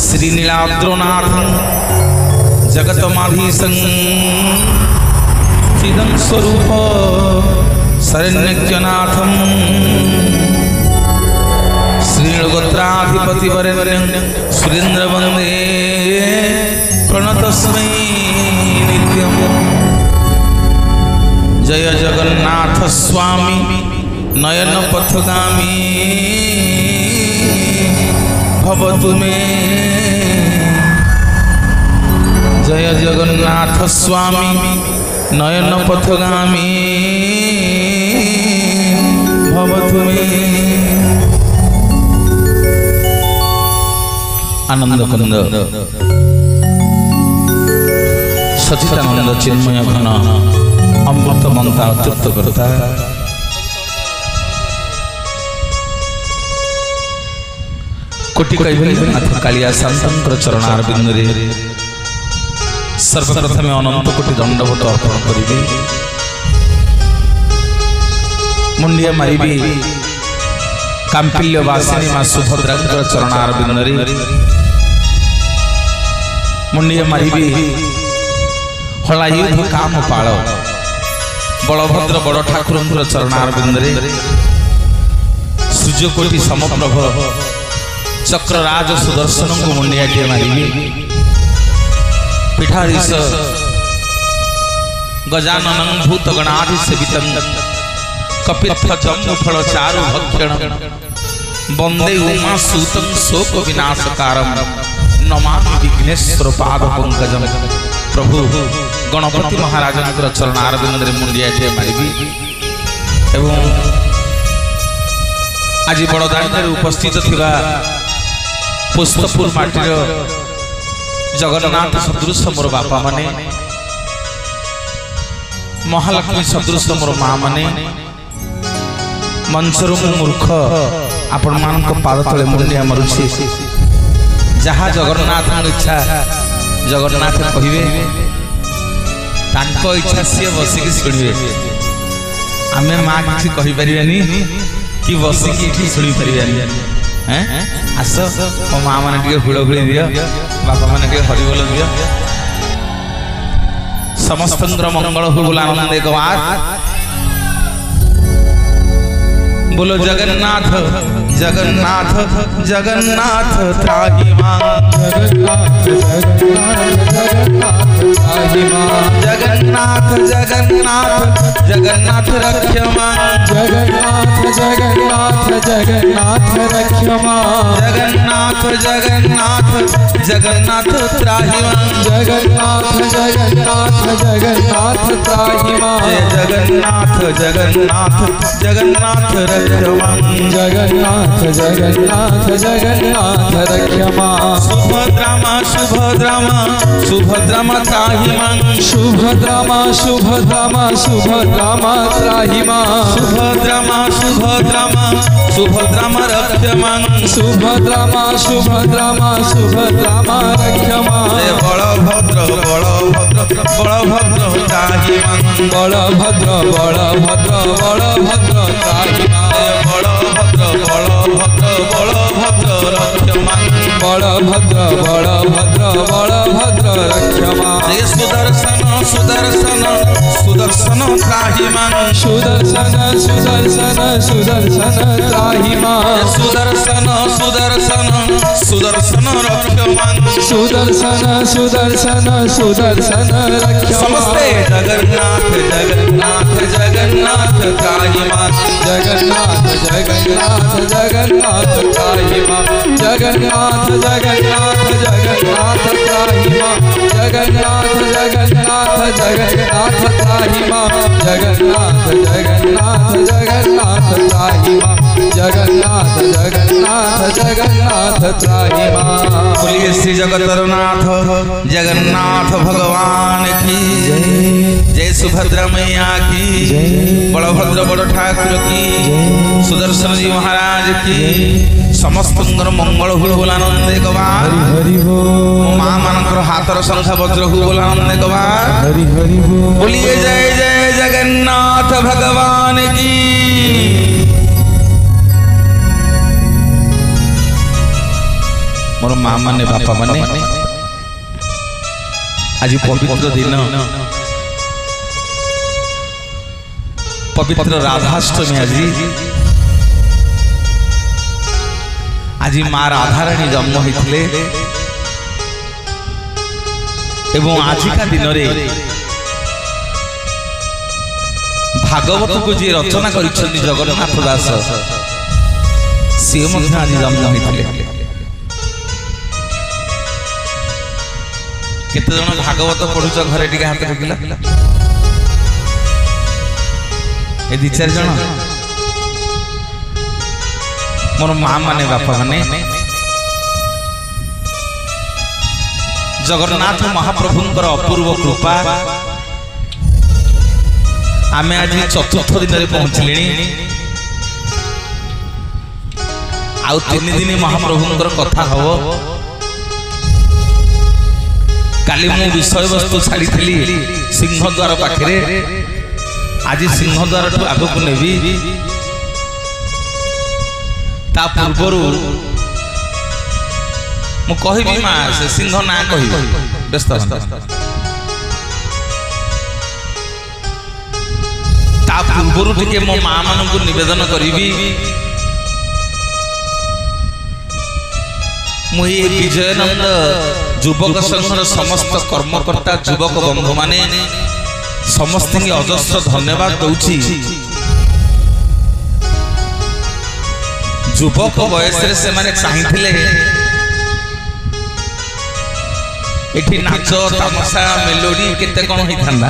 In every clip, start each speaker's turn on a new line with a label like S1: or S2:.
S1: श्रीनीलाद्रनाथं जगतमाधीशं चिदं स्वरूप शरण्यज्ञनाथं श्रीगोत्राधिपतिवरेण्यं सुरेन्द्रवन्दे प्रणतस्मै नित्यं। जय जगन्नाथ स्वामी नयन पथगामी भवतु मे। जय जगन्नाथ स्वामी नयन पथगामी भवतु मे। आनंद कंद सचिदानंद चिन्मय घन अमृत मंता तृप्त करता कोटि कैवल्यनाथ कालिया शांतर चरणार बिंदुरे सर्वप्रथम अनंत कोटि दंडवत अर्पण करी मुंडिया मारिबी कांपिल्य वासिनी मां सुभद्रा चरणार बिंदुरे मुंडिया मारिबी हलायुध काम पाल बलभद्र बड़ ठाकुर चरणार बिंदुरे सूर्यकोटि समप्रभ चक्रराज सुदर्शन को मुंडियाटे मारिबी पीठाधीश गजाननं भूतगणाधिसेवितं कपित्थ जम्बुफल चारु भक्षण वंदे उमासूतं शोक विनाशकारं नमामि विघ्नेश्वर पाद पंकजं। प्रभु गणपति महाराजंकर चरणारविंद रे मुंडियाटे मारिबी एवं आज बड़दाण्ड उपस्थित थिबा पुष्पपुर माटीर जगन्नाथ सदृश मोर बापा माने महालक्ष्मी सदृश मोर माँ माने मंचर मूर्ख आपण मान पाद तले मुंडिया मारुछि जहाँ जगन्नाथ इच्छा जगन्नाथ कहिबे तांको इच्छा सी बसिकी शुणवे आमे माँ किसी कहि परिबानी कि बसिकी इठी शुणी परिबानी। आस माँ मैंने हुड़हुड़ी दियो बापा मैंने हरिबोल दियो समस्त मंगल हो बोला आनंद एक बोलो जगन्नाथ जगन्नाथ जगन्नाथ त्राहि मां जगन्नाथ जगन्नाथ जगन्नाथ जगन्नाथ रक्ष मां जगन्नाथ जगन्नाथ जगन्नाथ रक्ष मां जगन्नाथ जगन्नाथ जगन्नाथ त्राहि मां जगन्नाथ जगन्नाथ जगन्नाथ त्राहि मां जगन्नाथ जगन्नाथ जगन्नाथ रक्ष मां जगन्नाथ जगन्नाथ जगन्नाथ रक्ष मां सुभद्रा मां सुभद्रा मां सुभद्रा मां त्राहि मां सुभद्रा मां सुभद्रा मां सुभद्रा मां त्राहि मां सुभद्रा मां सुभद्रा मां सुभद्रा मां रक्ष मां सुभद्रा मां सुभद्रा मां सुभद्रा मां रक्ष मां बलभद्र बलभद्र बलभद्र त्राहि मां बलभद्र बलभद्र बलभद्र त्राहि मां बलभद्र बलभद्र बलभद्र रक्ष मां बलभद्र बलभद्र बलभद्र रक्ष मां सुदर्शन सुदर्शन सुदर्शन त्राहि मां सुदर्शन सुदर्शन सुदर्शन त्राहि मां सुदर्शन सुदर्शन सुदर्शन रक्ष मां सुदर्शन सुदर्शन सुदर्शन रक्ष समस्ते जगन्नाथ जगन्नाथ जगन्नाथ त्राहि मां जगन्नाथ जगन्नाथ जगन्नाथ त्राहि मां जगन्नाथ जगन्नाथ जगन्नाथ त्राहि मां जगन्नाथ जगन्नाथ जगन्नाथ त्राहि मां जगन्नाथ जगन्नाथ जगन्नाथ त्राहि मां जगन्नाथ जगन्नाथ जगन्नाथ त्राहि मां। बोलिए श्री जगतरनाथ जगन्नाथ भगवान की जय। जय सुभद्रा मैया की जय। बलभद्र बड़ ठाकुर की सुदर्शन जी महाराज की समस्त मंगल हो बोला आनंद एक बार माँ मानकर हाथर संख्या वज्र हो बोला आनंद एक बार बोलिए जय जय जगन्नाथ भगवान की। मोर माँ माने बापा माने आज पवित्र दिन पवित्र राधाष्टमी आज माँ राधाराणी जन्म होते एवं आजिका दिन भागवत को जी रचना कर जगन्नाथ दास सी आज जन्म होते केते जन भागवत पढ़ुच घरे टिके हाथ रखिला ए दी चार जन मोर माँ माने बापा माने जगन्नाथ महाप्रभुंकर अपूर्व कृपा आमे आज चतुर्थ दिन में पहुंचले आउ 3 दिन महाप्रभुंकर कथा हबो काली मु विषय वस्तु छाड़ी सिंहद्वार पाखे आज सिंहद्वार ठू आग को नेबी ता पूर्वर मु कहबी माँ से सिंह ना कह व्यस्त ता पूर्वर टिके मो माँ मान को निवेदन करी मुझे विजयनंद युवक संघर समस्त कर्मकर्ता युवक बंधु माने समस्त अजस्र धन्यवाद दूची युवक बयस से माने चाहिए एठी नाच तमाशा मेलोडी केते कोन होइथांदा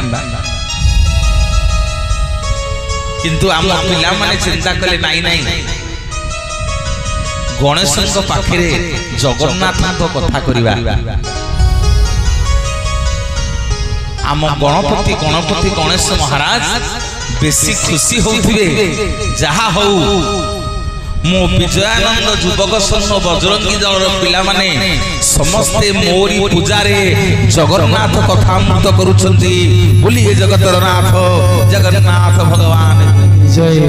S1: किंतु आम पिला माने चिंता कले नाई नाई गणेश पाखे जगन्नाथ कथा करवा आम गणपति गणपति गणेश महाराज बेसी खुशी होउथिबे जहा हो मो विजयानंद युवक संघ बजरंगी दल पिला माने समस्ते मोरी पूजारे जगन्नाथ कथा अमृत करुछंती बोली हे जगतर नाथ जगन्नाथ भगवान जय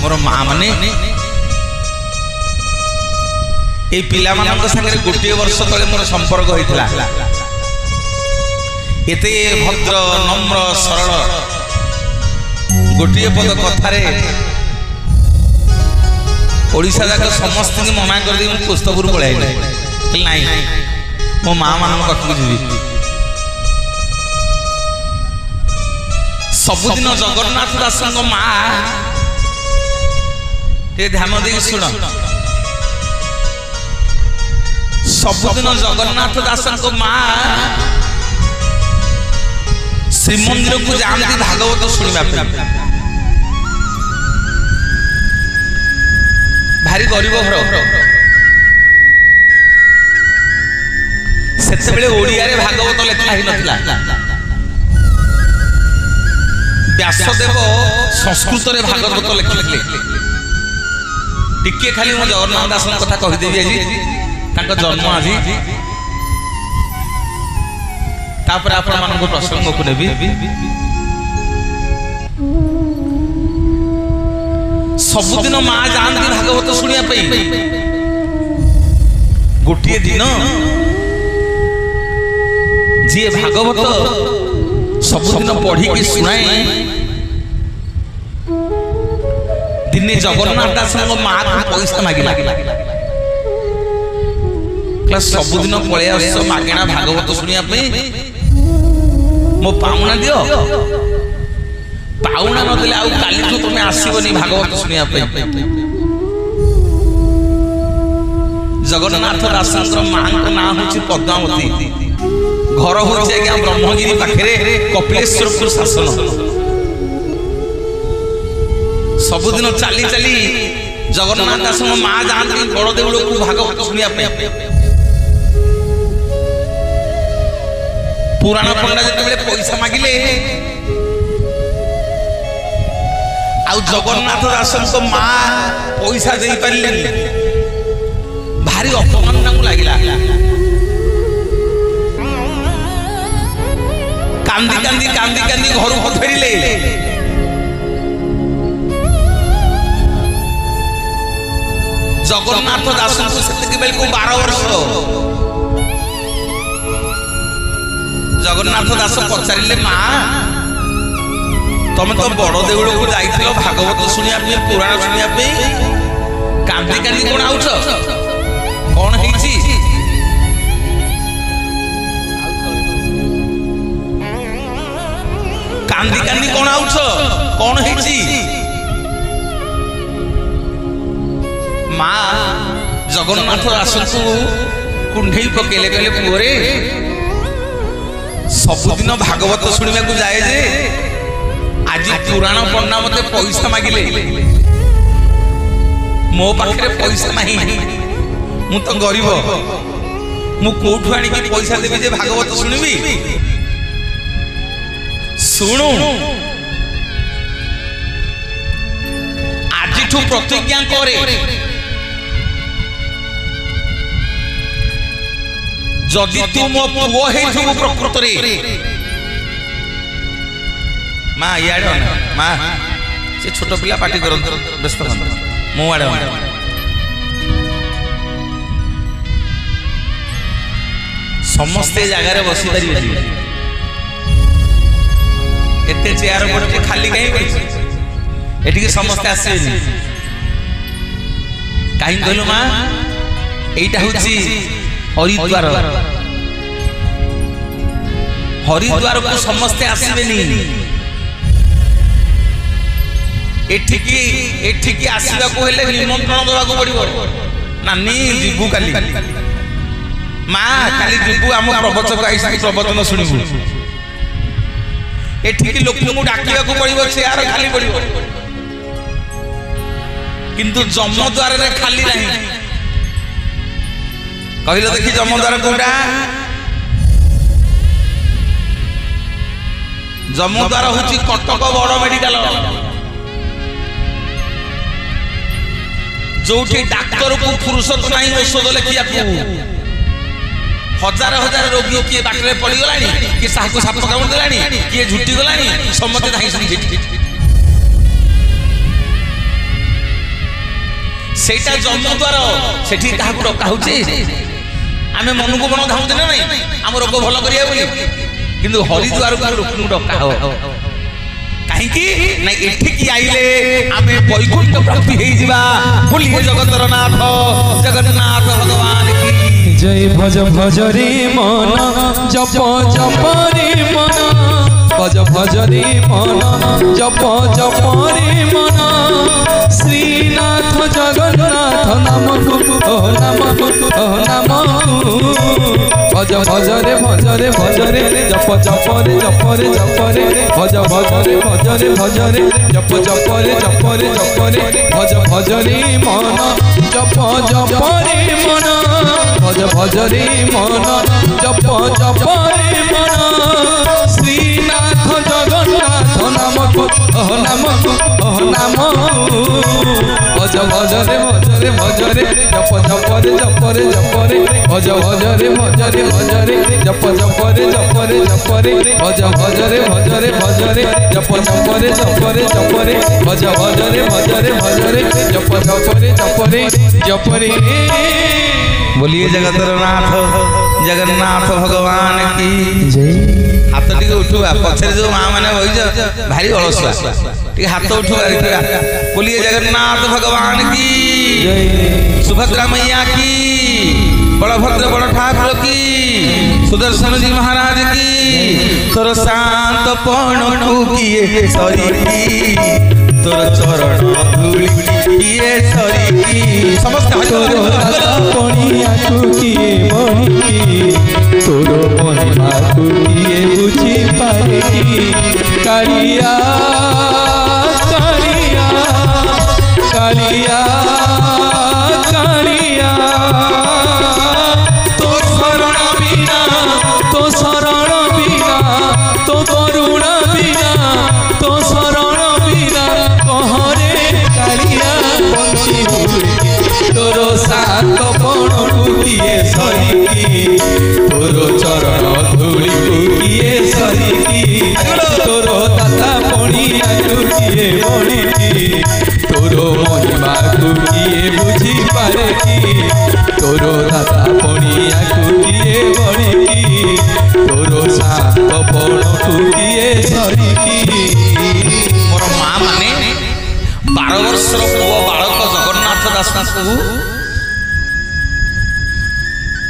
S1: मोर माँ माने ए पिला मानक संगे गोटे वर्ष तले मोर संपर्क होइतला एते भद्र नम्र सरल गोटे पद कथारे ओडिशा जाक समस्त मना कर दी पुस्तपुर पळाई नहीं मो माँ मान कथू जी सबुदिन जगन्नाथ दास माँ ध्यान दे शुण सबुदिन जगन्नाथ दास माँ श्रीमंदिर को जाती भागवत शुणा भारी गरीब घर से ओडिया भागवत लेखा ही नथिला व्यासदेव संस्कृत रे भागवत लिखिले टिके खाली मो जगन्नाथ दास कथा कहिदेवी आज तांको जन्म आज तापर आपण मानको प्रसंग को नेबी सबुदिन माँ जानती भागवत शुणिया गोटे दिन जी भागवत सबुदिन पढ़ी शुणाए दिने जगन्नाथ दास माँ को पैसा मागिला सबुदिन पलि आस मागेणा भागवत शुणिया मो पाउना दियो पाउना नदेले आउ काली तो तुम आसबनी भागवत शुणिया जगन्नाथ दास माँ को ना हूँ पद्मावती घर हूँ ब्रह्मगिरी पाखे कपिलेश्वरपुर शासन सबुदिन चली चली जगन्नाथ दास माँ जाती बड़ देउल को भागवत शुणिया पुराण पंडा जो पैसा मागिले आउ जगन्नाथ दास माँ पैसा दे पारे भारी अपमान लगे कांदी कांदी कांदी कांदी घर को फेरिले जगन्नाथ दास को सेतिक बेल को 12 वर्ष जगन्नाथ दास पचारे माँ तुम तो बड़ देउल को जाइथिलो भागवत सुनिया पे पुराण सुनिया पे कांदी कांदी कोन आउछ कोन हेछि कांदी कांदी कोन आउछ कोन हेछि माँ जगन्नाथ दास को कुंढई पकेले कहले पुरे सबुदिन भागवत शुणा को जाए जे आज पुराण पढ़ना मत पैसा मागिले मो पाखे पैसा नहीं मु तो गरीब मु कोठु आनी पैसा देवी जे भागवत शुणवी शुणु आज प्रतिज्ञा करे जदि तू मो पुओ हेथु प्रकृत रे माँ इे माँ से छोट पिला पार्टी कर व्यस्त मो आड़े समस्ते जगार बसी पारे एते चेयर पड़े खाली कहीं एटिके समस्ते आसे कहीं कहलु माँ एटा होची हरिद्वार हरिद्वार को समस्ते आसबेनी एठिकी आसवा को हेले निमंत्रण देवा को पड़िबो नानी जीवु काली माँ काली जीवु आम प्रवचक आई प्रवचन शुणिबु एठिकी लोक को डाकिया को पड़िबो चेयर खाली पड़िबो किंतु जमद्वार रे खाली नहीं कहलो देखि जमद्वार कोटा जमद्वार होची कटक बड़ मेडिकल जोठी डाक्तर को फुर्सत नहीं औषध लेखिया हजार हजार रोगी किए बाटरे पड़ी गलानी किए साहू साप कामड़ देलानी किए झुटी गलानी समते धाई सुनी सेटा जमद्वार सेठी काहाकु डका होची आमे मन को मन धाउते ना नहीं हम रोग भल करिया बोली किंतु हरिद्वार को रोग डका हो कहीं की नहीं एठिकी आइले आमे वैकुंठ प्राप्ति हेई जिबा बोलिए जगतर नाथ जगन्नाथ भगवान की
S2: जय भज भज रे मन जप जप रे मन भज भज रे मन जप जप रे मन श्रीनाथ जगन्नाथ नाम भज भज रे जप जप रे भज भज रे जप जप रे भज भज रे मन जप जप रे मन भज भज रे मन जप जप रे मन श्रीनाथ जगन्नाथ नाम भज भज रे जप जप रे भज भज रे जप जप रे भज भज रे जप जप रे भज भज रे जप जप रे
S1: बोलिए जगतर नाथ जगन्नाथ भगवान की जय हाथ टिके उठुआ पछरे जो मां माने होई भारी अलसुआ टिके हाथ उठुआ देखिया बोलिए जगन्नाथ भगवान की जय सुभद्रा मैया की बलभद्र बड़ ठाकुर की सुदर्शन जी महाराज की तोर शांत पण किए सरी तोर चरण धूली किए सरी समस्त
S2: पणिया किए बही तोर महिमा किए बुझी पारे कालिया कालिया कालिया कालिया तो शरण बिना तो शरण बिना तो करुण बिना तो शरण बिना कहरे कालिया बंची तोर सात पण किए सरी तोर चरण धूली किए सरी तोर दाता पणिया किए बणी तोर महिमा किए बुझी पारे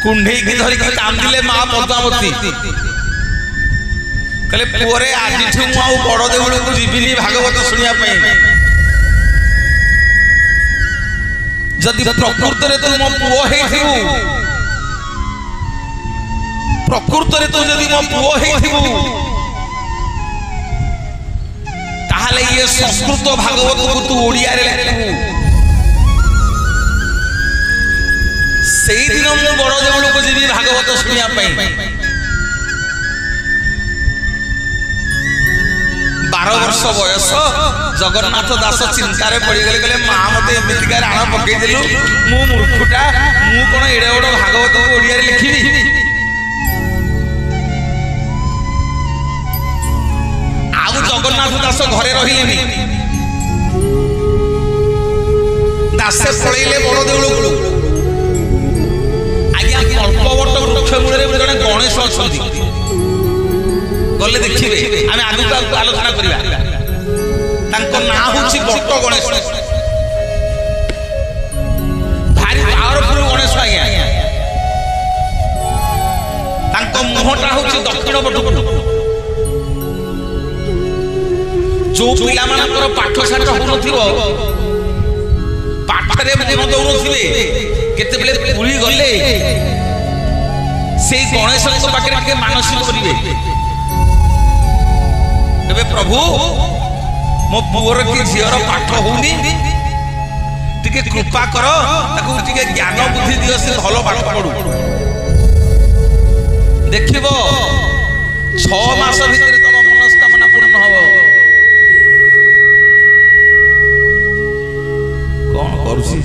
S1: कुंडेई धरिकी कांदिले माँ पद्मावती कहले पुअरे आज बड़ देउल को जीविनी भागवत शुणा जदि प्रकृत तू मो पुओ प्रकृत तू जदि मो पुओ ताहले ये संस्कृत भागवत को तू ओडिया रे लिखबू से दिन मु बड़ देउल को जीवी भागवत शुणा 12 वर्ष बयस जगन्नाथ दास चिंतार पड़ गले कहले माँ मत एमतिका राण पकईदेलु मु मूर्खटा मु कौन एड़े बड़ भागवत को ओडिया रे लिखिबी आउ जगन्नाथ दास घरे रहिलेनी दासे पळैले बड़ देउल आज्ञा कल्पवट वृक्ष मूल जड़े गणेश अच्छा गले देखिए आम आगे आलोचना करवा ना हूँ बट गणेश भारी पावरफुल गणेश आज्ञा मुहटा हूँ दक्षिण पटक जो पिला पाठशाठ हो पाठरे मन दौन केते पुरी गले से गणेश पाखे मानसिक करेंगे प्रभु मो पुअर कि झीर पाठ होनी टिके कृपा कर ताकू टिके ज्ञान बुद्धि दियो से भलो पाठ पढु देखिबो 6 मास भितर तम मनस्कामना पूर्ण हबो कोन करूसी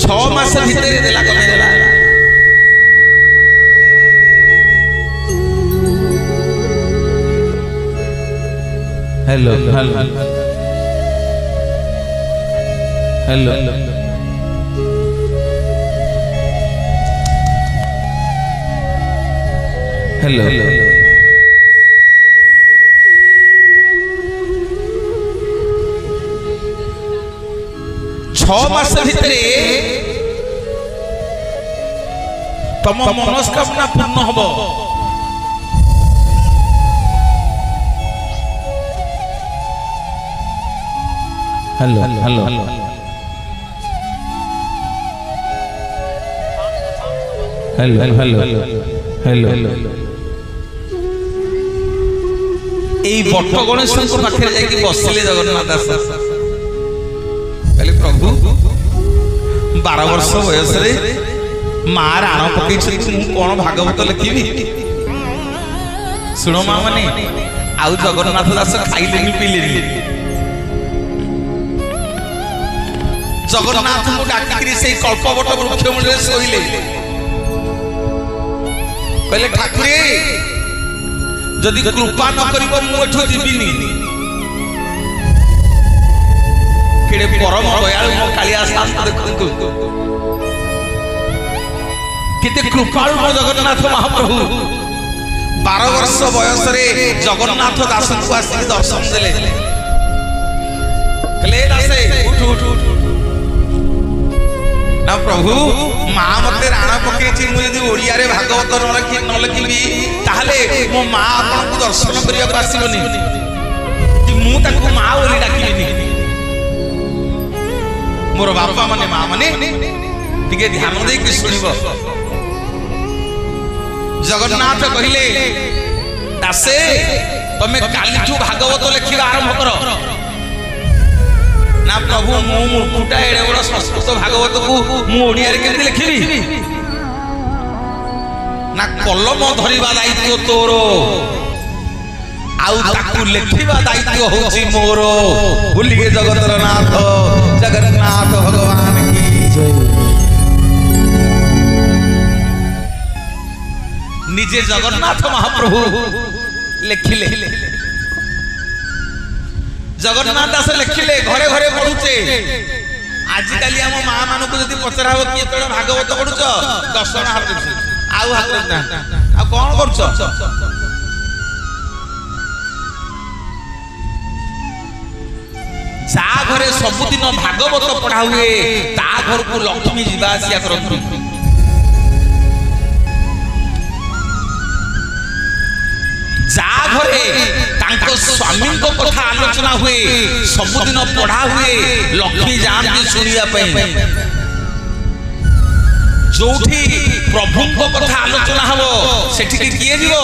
S1: 6 मास भितर देला कमे देला hello hello hello hello hello 6 मास भितरे तम मनस्कामना पूर्ण हबो hello hello hello hello hello এই বট গণেশଙ୍କ পাখରେ ଯାଇକି ବସିଲେ ଜଗନ୍ନାଥ ଦାସ କହିଲେ ପ୍ରଭୁ 12 ବର୍ଷ ବୟସରେ ମା ରାଣ ପକେଇଛନ୍ତି ମୁଁ କଣ ଭାଗବତ ଲେଖିବି ଶୁଣ ମା ମାନେ ଆଉ ଜଗନ୍ନାଥ ଦାସ ଖାଇଲେନି ପିଇଲେନି जगन्नाथ को डाकिरी से कल्पवट वृक्ष मूल शोले कहले ठाकुरे जदि कृपा न करिबो मुठो जीविनी केडे परम दयालु मो कालिया शांत देखंतु केते कृपालु मो जगन्नाथ महाप्रभु 12 वर्ष बयस रे जगन्नाथ दास को आसी दर्शन देले कहले दासे उठ उठ उठ ना प्रभु माँ मत राण पकई मुझे ओडिया रे भागवत न लिखी ताहले मो माँ आपको दर्शन करने को आसबनी कि मुझे माँ बोली डाकिनी मोर बापा माने माँ माने टिके ध्यान देकी शुणव जगन्नाथ कहले दासे तमे कालीठू भागवत लिखा आरंभ कर ना प्रभु मु मूर्खटा एड़े बड़ संस्कृत भागवत को मु ओडिया रे केमति लिखिबी ना कलम धरिबा दायित्व तोर आउ ताकू लिखिबा दायित्व होची मोर भूलिगे जगतर नाथ जगन्नाथ भगवान की जय निजे जगन्नाथ महाप्रभु लिखिले जगन्नाथ दास लिखिले घरे घरे पढ़ुचे आजिकल आम माँ मान को जब पचरा हो किए कौन भागवत पढ़ुच 10 जन हाथ आउ हाथ ना आ कौन कर जा घरे सबुदिन भागवत पढ़ा हुए ता घर को लक्ष्मी जीवा आसिया करती जा घरे तांको स्वामी को कथा आलोचना हुए सबुदिन पढ़ा हुए लक्ष्मी जाती शुणिया जोठी प्रभु को कथा आलोचना हबो सेठी किए जीवो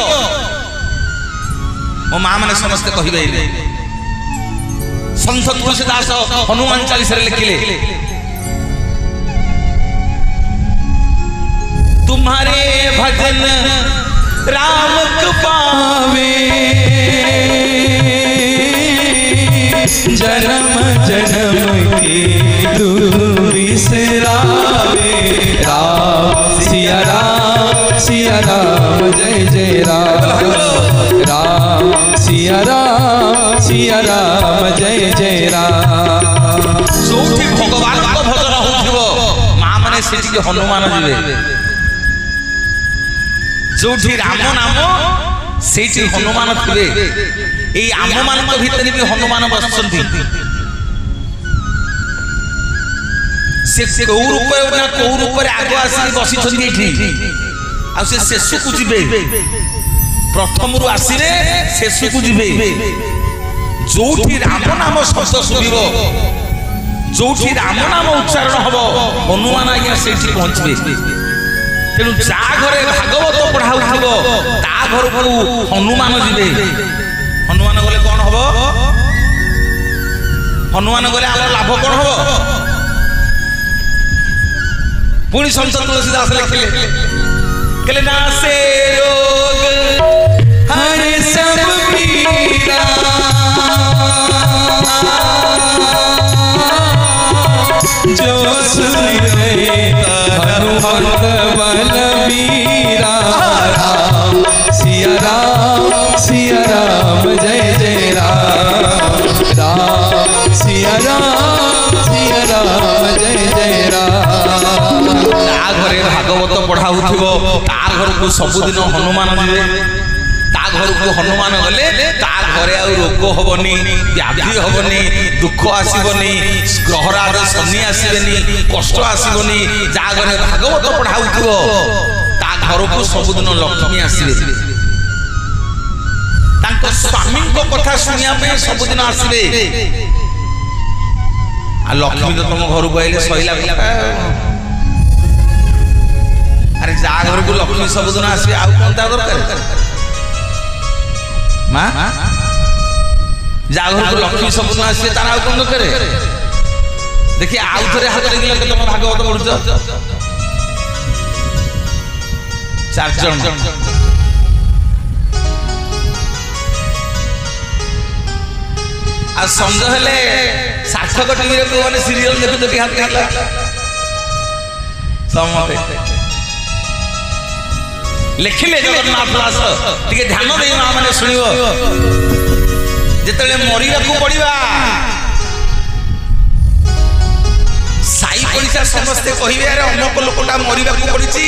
S1: मो मां माने समस्त कहिबे संत तुलसीदास हनुमान चालीसा लिखिले तुम्हारे भजन राम को पावे
S2: जन्म जन्म की दूरी बिसरावे राम सिया राम जय जय राम राम सिया राम जय जय राम
S1: जोठी भगवान को भजन होथिबो मां माने सेठी हनुमान जीवे जोठी राम नाम सेठी हनुमान थिबे ए आम मान भीतर भी हनुमान बसछंती से को रूप ना को रूप रे आगो आसी बसी छंती एठी आ से शेषु को जिबे प्रथम रु आसीरे शेषु को जिबे जोठी राम नाम शब्द सुबिबो जोठी राम नाम उच्चारण हबो हनुमान आज्ञा सेठी पहुंचबे तेणु जा घरे भागवत पढ़ाऊ ता घर को हनुमान जीवे हनुमान गले कौन हम हनुमान गले आम लाभ कौन हम पुणी संत तुलसीदास लिखिले कहले ना से रोग
S2: हरे सब पीरा जो सुने हनुमंत बलबीरा राम सिया राम जय जय राम राम सिया राम जय जय राम
S1: ता घरे भागवत पढ़ाऊ ता घर को सबुदिन हनुमान जीवे ता घर को हनुमान गले ता घरे आ रोग हबनी व्याधि हबनी दुख आसीबनी ग्रहराज शनि आसीबनी कष्ट आसीबनी जा घरे भागवत पढ़ाऊ ता घर को सबुदिन लक्ष्मी आसीबे तांको स्वामी को कथा सुनिया पे सबुदिन आसीबे आ लक्ष्मी तो तुम घर को आइले सहिला अरे जा घर को लक्ष्मी सबुदिन आसीबे आ कोन ता दरकार मां जा घर को लक्ष्मी सबुदिन आसीबे तारा आ कोन दरकार देखि आउ थरे हाथ देखिला के तुम भागवत पढुछ चार जन आ संजय हेले सार्थक टीवी रे कोने सीरियल देखु देखि हाथ देखला समते लिखिले जगन्नाथ दास टिके ध्यान दे मां माने सुनिबो जेतले मरिया को पड़िबा साई पड़िसा समस्त कहिबे अरे अमक लोकटा मरिबा को पड़िची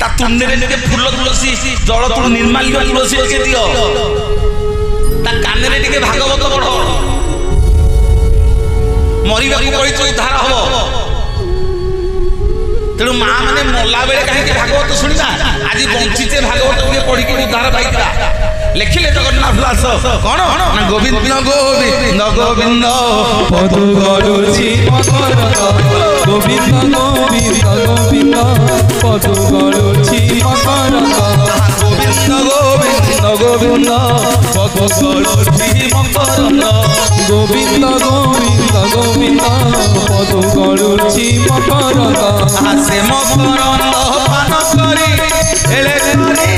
S1: ता तुंडे रे टिके फूल तुलसी जल तुल निर्माल्य तुलसी के दियो ता काने रे टिके भागवत पढ़ो मरिबा को पड़िची उद्धार हो तेणु मां माने मल्ला बेले कहीं भागवत शुणा आज बंचीचे भागवत पढ़ी उद्धार पाइला लिखिले जगन्नाथ दास कौन गोविंद गोविंद गोविंद
S2: पदु गरुची मकरंद गोविंद गोविंद गोविंद पदु गरुची मकरंद
S1: गोविंद गोविंद गोविंद
S2: पदु गरुची मकरंद गोविंद गोविंद गोविंद पदु गरुची मकरंद
S1: से मकरंद पान करी एले करी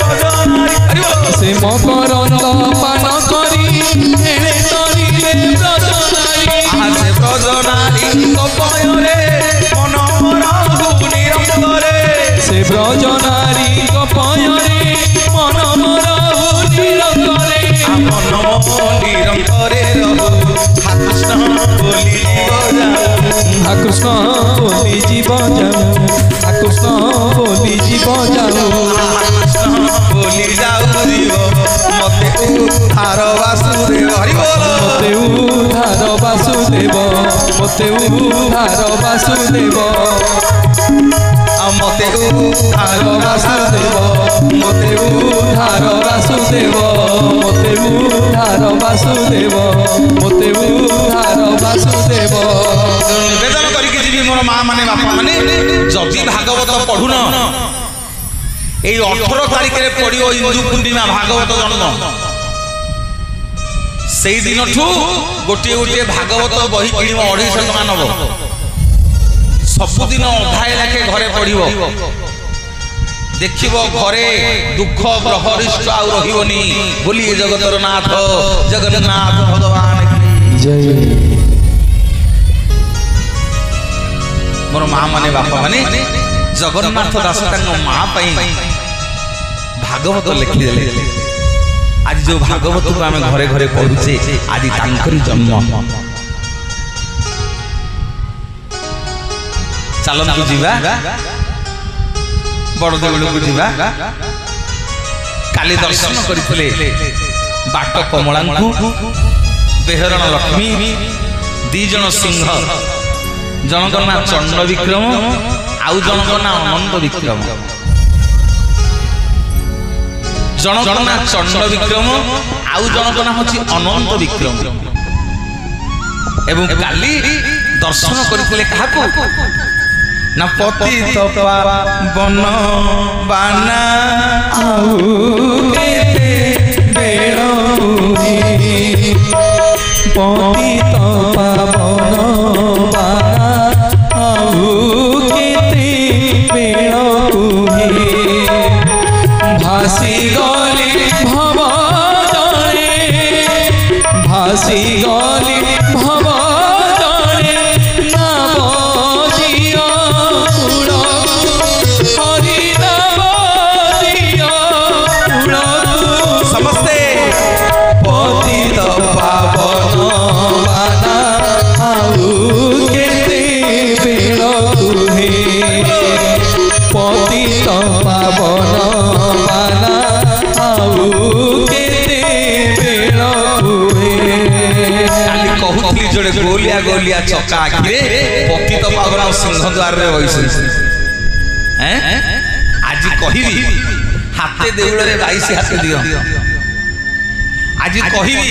S1: भजनारी
S2: से मकरंद पान करी एले करी भजनारी
S1: से ब्रजनारी कपयरे मन मोरा निरंतरे
S2: से ब्रजनारी कपयरे मन मोरा निरंतरे
S1: मन निरंतरे
S2: कृष्ण बोली जीव जाऊ कृष्ण बोली जीव जाऊ
S1: बोली जाऊ जीव मते उद्धार वासुदेव हरि बोल
S2: मते उद्धार वासुदेव मते उद्धार ବାସୁଦେବ ମତେ ଉଦ୍ଧାର ବାସୁଦେବ ମତେ ଉଦ୍ଧାର ବାସୁଦେବ ମତେ ଉଦ୍ଧାର ବାସୁଦେବ ମତେ ଉଦ୍ଧାର ବାସୁଦେବ।
S1: ନିବେଦନ କରିକି ଯିବି ମୋର ମା ମାନେ ବାପା ମାନେ, ଯଦି ଭାଗବତ ପଢୁନ এই 18 তারিখে পড়িব ইন্দু পূর্ণিমা ভাগবত জন্ম, সেই দিনঠু গোটিয়ে গোটিয়ে ভাগবত বহি কিনিব 250 টাকা নব, ସବୁଦିନ ଅଧ୍ୟାୟ ଲେଖେ ଘରେ ପଢିବ, ଦେଖିବ ଘରେ ଦୁଃଖ ଗ୍ରହରିଷ୍ଟ ଆଉ ରହିବନି। ବୋଲି ଜଗତର ନାଥ ଜଗନ୍ନାଥ ଭଗବାନ ଜୟ। ମୋର ମା ମାନେ ବାପା ମାନେ ଜଗନ୍ନାଥ ଦାସ ତାଙ୍କ ମା ପାଇଁ ଭାଗବତ ଲେଖିଦେଲେ। ଆଜି ଯୋଉ ଭାଗବତକୁ ଆମେ ଘରେ ଘରେ ପଢୁଛେ ଆଜି ତାଙ୍କରି ଜନ୍ମ। ଚାଲନ୍ତୁ ଯିବା ବଡ଼ଦେଉଳକୁ ଯିବା। କାଲି ଦର୍ଶନ କରିଥିଲେ ବାଟ କମଳାଙ୍କୁ, ବେହରଣ ଲକ୍ଷ୍ମୀ, 2 ଜଣ ସିଂହ, ଜଣଙ୍କ ନାଁ ଚଣ୍ଡ ବିକ୍ରମ ଆଉ ଜଣଙ୍କ ନାଁ ଅନନ୍ତ ବିକ୍ରମ। ଜଣଙ୍କ ନାଁ ଚଣ୍ଡ ବିକ୍ରମ ଆଉ ଜଣଙ୍କ ନାଁ ହଉଛି ଅନନ୍ତ ବିକ୍ରମ। ଏବଂ କାଲି ଦର୍ଶନ କରିଥିଲେ କାହାକୁ ନା ପତିତ ପାବନ ବାନା
S2: ଆଉ କେତେ ବେଳ ପତିତ ପାବନ ବାନା ଆଉ କେତେ ବେଳ ଭାସି ଗଲି ଭବ ଜଳେ ଭାସି ଗଲି ଭବ ଜଳେ ନାମ ଦିଅ କୁଳ ହରି ନାମ ଦିଅ କୁଳ
S1: ସମସ୍ତେ
S2: ପତିତ ପାବନ ବାନା ଆଉ କେତେ ବେଳ ତୁହେ ପତିତ ପାବନ ବାନା ଆଉ କେତେ ବେଳ ତୁହେ।
S1: କାଲି କହୁଥିଲି ଯୋଡ଼େ ଗୋଲିଆ ଗୋଲିଆ ଚକା ଆଖିରେ ପତିତ ପାବନ ସିଂହ ଦ୍ୱାରରେ ବସିଛନ୍ତି। ଆଜି କହିବି ହାତେ ଦେଉଳରେ 22 ହାତେ ଦିଅ। ଆଜି କହିବି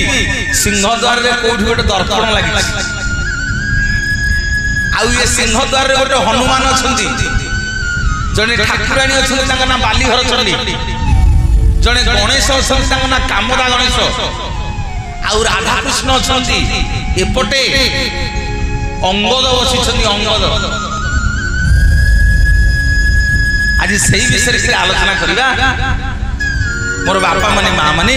S1: ସିଂହ ଦ୍ୱାରରେ କୋଉଠି ଗୋଟେ ଦର୍ପଣ ଲାଗିଛି, ଆଉ ଏ ସିଂହ ଦ୍ୱାରରେ ଗୋଟେ ହନୁମାନ ଅଛନ୍ତି, ଜଣେ ଠାକୁରାଣୀ ଅଛନ୍ତି ତାଙ୍କ ନାଁ ବାଲିଘର ଚଣ୍ଡୀ, ଜଣେ ଗଣେଶ ଅଛନ୍ତି ତାଙ୍କ ନାଁ କାମଦା ଗଣେଶ, ଆଉ ରାଧାକୃଷ୍ଣ ଅଛନ୍ତି। ଏପଟେ ଅଙ୍ଗଦ ବସିଛନ୍ତି ଅଙ୍ଗଦ। ଆଜି ସେଇ ବିଷୟରେ ଟିକେ ଆଲୋଚନା କରିବା। ମୋର ବାପା ମାନେ ମା ମାନେ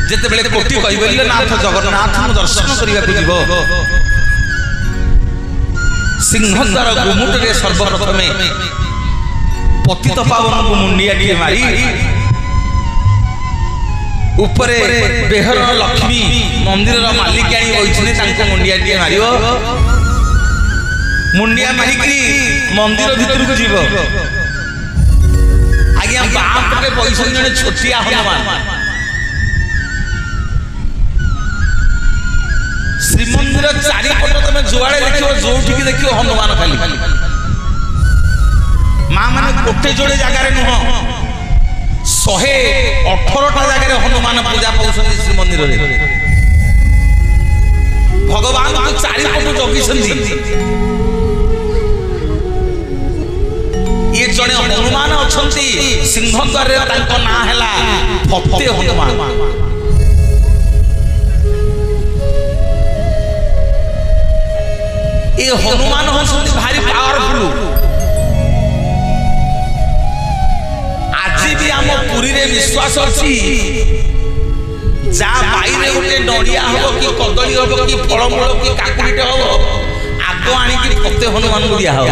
S1: ଯେତେବେଳେ କୋଟି କହିପାରିଲେ ନାଥ ଜଗନ୍ନାଥଙ୍କୁ ଦର୍ଶନ କରିବାକୁ ଯିବ, ସିଂହଦ୍ୱାର ଗୁମୁଟରେ ସର୍ବପ୍ରଥମେ ପତିତ ପାବନଙ୍କୁ ମୁଣ୍ଡିଆଟିଏ ମାରି ଉପରେ ବେହରଣ ଲକ୍ଷ୍ମୀ ମନ୍ଦିରର ମାଲିକାଣୀ ବଇଛନ୍ତି ତାଙ୍କୁ ମୁଣ୍ଡିଆଟିଏ ମାରିବ। ମୁଣ୍ଡିଆ ମାରିକି ମନ୍ଦିର ଭିତରକୁ ଯିବ। ଆଜ୍ଞା ବାଁ ପଟେ ବଇଛନ୍ତି ଜଣେ ଛୋଟିଆ ହନୁମାନ। ଶ୍ରୀମନ୍ଦିର ଚାରିପଟ ତମେ ଯୁଆଡେ ଦେଖିବ ଯୋଉଠିକି ଦେଖିବ ହନୁମାନ ଖାଲି। ମା ମାନେ ଗୋଟେ ଯୋଡେ ଜାଗାରେ ନୁହଁ, 118ଟା ଜାଗାରେ ହନୁମାନ ପୂଜା ପାଉଛନ୍ତି ଶ୍ରୀମନ୍ଦିରରେ। ଭଗବାନଙ୍କୁ ଚାରିପଟୁ ଜଗିଛନ୍ତି। ଇଏ ଜଣେ ହନୁମାନ ଅଛନ୍ତି ସିଂହଦ୍ୱାରରେ, ତାଙ୍କ ନାଁ ହେଲା ଫତେ ହନୁମାନ। ଏ ହନୁମାନ ହଉଛନ୍ତି ଭାରି ପାୱାରଫୁଲ। ଆଜି ବି ଆମ ପୁରୀରେ ବିଶ୍ୱାସ ଅଛି, ଯାହା ବାଇରେ ଗୋଟେ ନଡ଼ିଆ ହବ କି କଦଳୀ ହବ କି ଫଳମୂଳ କି କାକୁଡିଟେ ହବ, ଆଗ ଆଣିକି ଫତେ ହନୁମାନଙ୍କୁ ଦିଆ ହବ।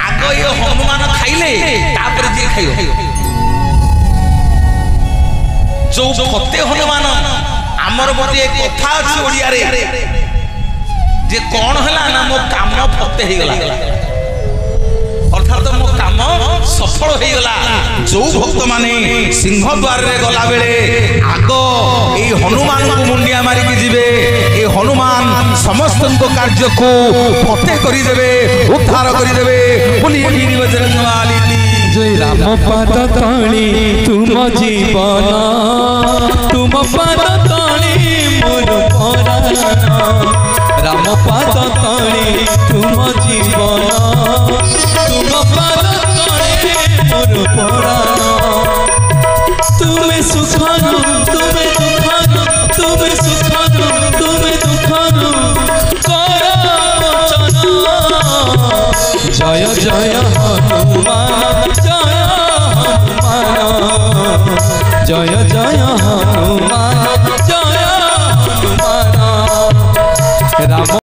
S1: ଆଗ ଏ ହନୁମାନ ଖାଇଲେ ତାପରେ ଯିଏ ଖାଇବ। ଯୋଉ ଫତେ ହନୁମାନ, ଆମର ଗୋଟିଏ କଥା ଅଛି ଓଡ଼ିଆରେ ଯେ କଣ ହେଲା ନା ମୋ କାମ ଫତେ ହେଇଗଲା, ଅର୍ଥାତ ମୋ କାମ सफल हो गला। जो भक्त माने सिंह द्वार रे गला बेले आग ए हनुमान को मुंडिया मारी के जिवे। ए हनुमान समस्त को कार्य को फते करी देबे, उद्धार करी देबे। बोलिए वीर बजरंग वाली
S2: जय राम पाद तणी तुम जीवन, तुम पाद तणी मोर पराण। राम पाद तणी तुम जीवन, तुम पाद तणी मोर पराण। तुम्हें सुखानु तुम्हें दुखानु, तुम्हें सुखानु तुम्हें दुखानु कर वचन। जय जय हनुमान, जय हनुमान, जय जय हनुमान, जय हनुमान। राम